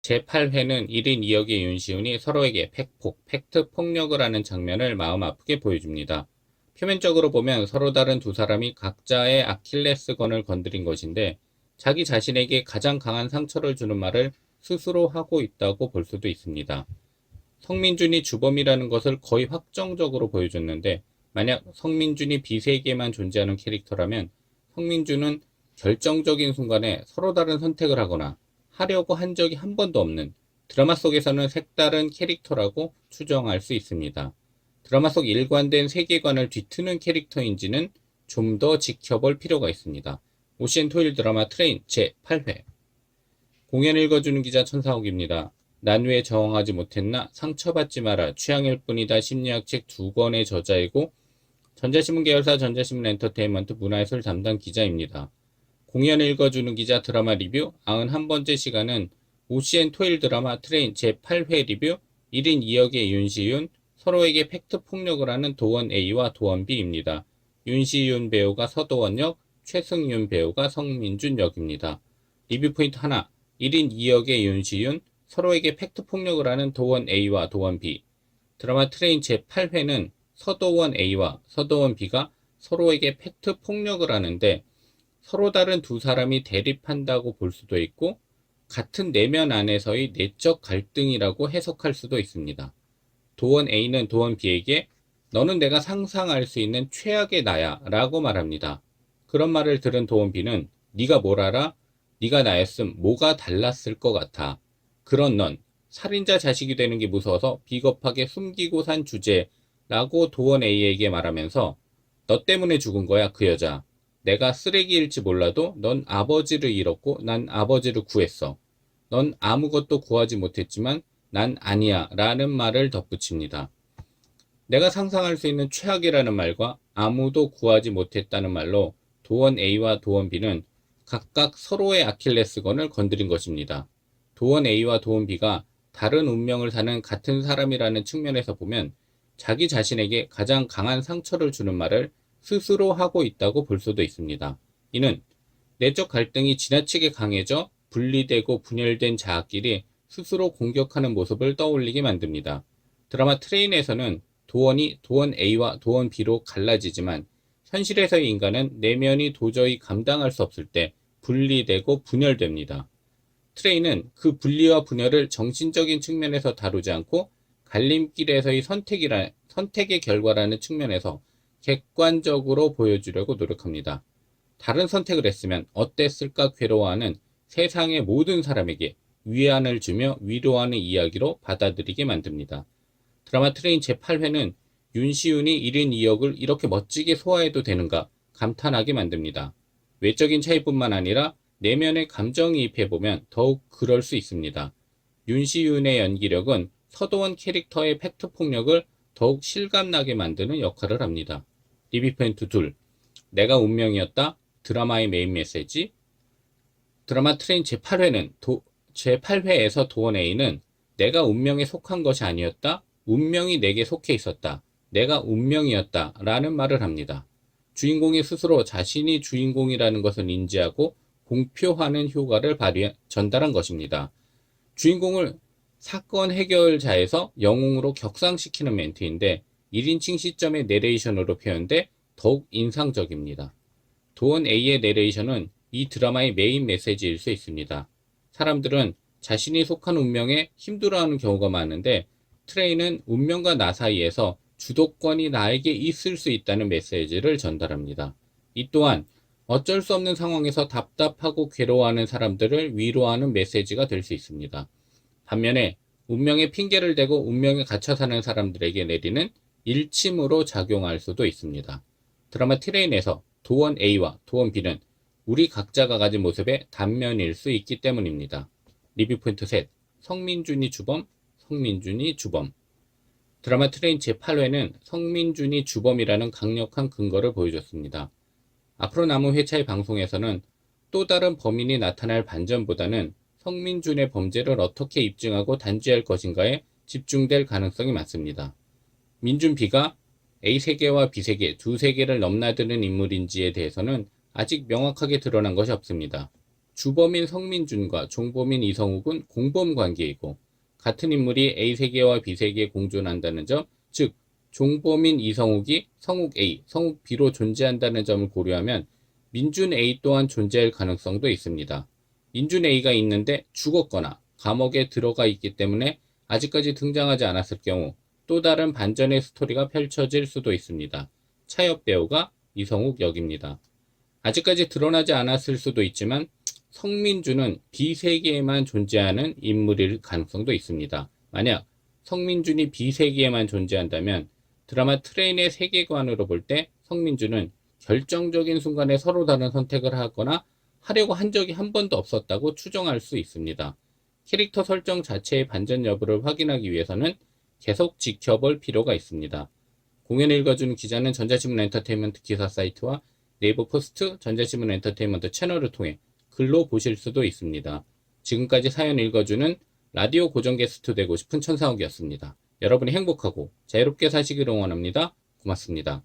제8회는 1인 2역의 윤시훈이 서로에게 팩트 폭력을 하는 장면을 마음 아프게 보여줍니다. 표면적으로 보면 서로 다른 두 사람이 각자의 아킬레스건을 건드린 것인데 자기 자신에게 가장 강한 상처를 주는 말을 스스로 하고 있다고 볼 수도 있습니다. 성민준이 주범이라는 것을 거의 확정적으로 보여줬는데 만약 성민준이 B세계에만 존재하는 캐릭터라면 성민준은 결정적인 순간에 서로 다른 선택을 하거나 하려고 한 적이 한 번도 없는 드라마 속에서는 색다른 캐릭터라고 추정할 수 있습니다. 드라마 속 일관된 세계관을 뒤트는 캐릭터인지는 좀 더 지켜볼 필요가 있습니다. OCN 토요일 드라마 트레인 제8회 공연 읽어주는 기자 천사옥입니다. 난 왜 저항하지 못했나? 상처받지 마라. 취향일 뿐이다. 심리학 책 2권의 저자이고 전자신문 계열사 전자신문 엔터테인먼트 문화예술 담당 기자입니다. 공연 읽어주는 기자 드라마 리뷰 91번째 시간은 OCN 토일 드라마 트레인 제8회 리뷰 1인 2역의 윤시윤, 서로에게 팩트 폭력을 하는 도원 A와 도원 B입니다. 윤시윤 배우가 서도원 역, 최승윤 배우가 성민준 역입니다. 리뷰 포인트 하나, 1인 2역의 윤시윤, 서로에게 팩트 폭력을 하는 도원 A와 도원 B. 드라마 트레인 제8회는 서도원 A와 서도원 B가 서로에게 팩트 폭력을 하는데 서로 다른 두 사람이 대립한다고 볼 수도 있고 같은 내면 안에서의 내적 갈등이라고 해석할 수도 있습니다. 도원 A는 도원 B에게 너는 내가 상상할 수 있는 최악의 나야 라고 말합니다. 그런 말을 들은 도원 B는 네가 뭘 알아? 네가 나였음 뭐가 달랐을 것 같아. 그런 넌 살인자 자식이 되는 게 무서워서 비겁하게 숨기고 산 주제라고 도원 A에게 말하면서 너 때문에 죽은 거야 그 여자. 내가 쓰레기일지 몰라도 넌 아버지를 잃었고 난 아버지를 구했어. 넌 아무것도 구하지 못했지만 난 아니야 라는 말을 덧붙입니다. 내가 상상할 수 있는 최악이라는 말과 아무도 구하지 못했다는 말로 도원 A와 도원 B는 각각 서로의 아킬레스건을 건드린 것입니다. 도원 A와 도원 B가 다른 운명을 사는 같은 사람이라는 측면에서 보면 자기 자신에게 가장 강한 상처를 주는 말을 스스로 하고 있다고 볼 수도 있습니다. 이는 내적 갈등이 지나치게 강해져 분리되고 분열된 자아끼리 스스로 공격하는 모습을 떠올리게 만듭니다. 드라마 트레인에서는 도원이 도원 A와 도원 B로 갈라지지만 현실에서의 인간은 내면이 도저히 감당할 수 없을 때 분리되고 분열됩니다. 트레인은 그 분리와 분열을 정신적인 측면에서 다루지 않고 갈림길에서의 선택의 결과라는 측면에서 객관적으로 보여주려고 노력합니다. 다른 선택을 했으면 어땠을까 괴로워하는 세상의 모든 사람에게 위안을 주며 위로하는 이야기로 받아들이게 만듭니다. 드라마 트레인 제8회는 윤시윤이 1인 2역을 이렇게 멋지게 소화해도 되는가 감탄하게 만듭니다. 외적인 차이뿐만 아니라 내면의 감정이입해보면 더욱 그럴 수 있습니다. 윤시윤의 연기력은 서도원 캐릭터의 팩트 폭력을 더욱 실감나게 만드는 역할을 합니다. 리뷰 포인트 2. 내가 운명이었다. 드라마의 메인 메시지. 드라마 트레인 제8회에서 도원 A는 내가 운명에 속한 것이 아니었다. 운명이 내게 속해 있었다. 내가 운명이었다. 라는 말을 합니다. 주인공이 스스로 자신이 주인공이라는 것을 인지하고 공표하는 효과를 전달한 것입니다. 주인공을 사건 해결자에서 영웅으로 격상시키는 멘트인데 1인칭 시점의 내레이션으로 표현돼 더욱 인상적입니다. 도원 A의 내레이션은 이 드라마의 메인 메시지일 수 있습니다. 사람들은 자신이 속한 운명에 힘들어하는 경우가 많은데 트레이는 운명과 나 사이에서 주도권이 나에게 있을 수 있다는 메시지를 전달합니다. 이 또한 어쩔 수 없는 상황에서 답답하고 괴로워하는 사람들을 위로하는 메시지가 될 수 있습니다. 반면에 운명에 핑계를 대고 운명에 갇혀 사는 사람들에게 내리는 일침으로 작용할 수도 있습니다. 드라마 트레인에서 도원 A와 도원 B는 우리 각자가 가진 모습의 단면일 수 있기 때문입니다. 리뷰 포인트 셋. 성민준이 주범, 성민준이 주범. 드라마 트레인 제8회는 성민준이 주범이라는 강력한 근거를 보여줬습니다. 앞으로 남은 회차의 방송에서는 또 다른 범인이 나타날 반전보다는 성민준의 범죄를 어떻게 입증하고 단죄할 것인가에 집중될 가능성이 많습니다. 민준 B가 A세계와 B세계 두 세계를 넘나드는 인물인지에 대해서는 아직 명확하게 드러난 것이 없습니다. 주범인 성민준과 종범인 이성욱은 공범 관계이고 같은 인물이 A세계와 B세계에 공존한다는 점, 즉 종범인 이성욱이 성욱 A, 성욱 B로 존재한다는 점을 고려하면 민준 A 또한 존재할 가능성도 있습니다. 민준 A가 있는데 죽었거나 감옥에 들어가 있기 때문에 아직까지 등장하지 않았을 경우 또 다른 반전의 스토리가 펼쳐질 수도 있습니다. 차엽 배우가 이성욱 역입니다. 아직까지 드러나지 않았을 수도 있지만 성민준은 B세계에만 존재하는 인물일 가능성도 있습니다. 만약 성민준이 B세계에만 존재한다면 드라마 트레인의 세계관으로 볼 때 성민준은 결정적인 순간에 서로 다른 선택을 하거나 하려고 한 적이 한 번도 없었다고 추정할 수 있습니다. 캐릭터 설정 자체의 반전 여부를 확인하기 위해서는 계속 지켜볼 필요가 있습니다. 공연을 읽어주는 기자는 전자신문 엔터테인먼트 기사 사이트와 네이버 포스트 전자신문 엔터테인먼트 채널을 통해 글로 보실 수도 있습니다. 지금까지 사연 읽어주는 라디오 고정 게스트 되고 싶은 천상욱이었습니다. 여러분이 행복하고 자유롭게 사시기를 응원합니다. 고맙습니다.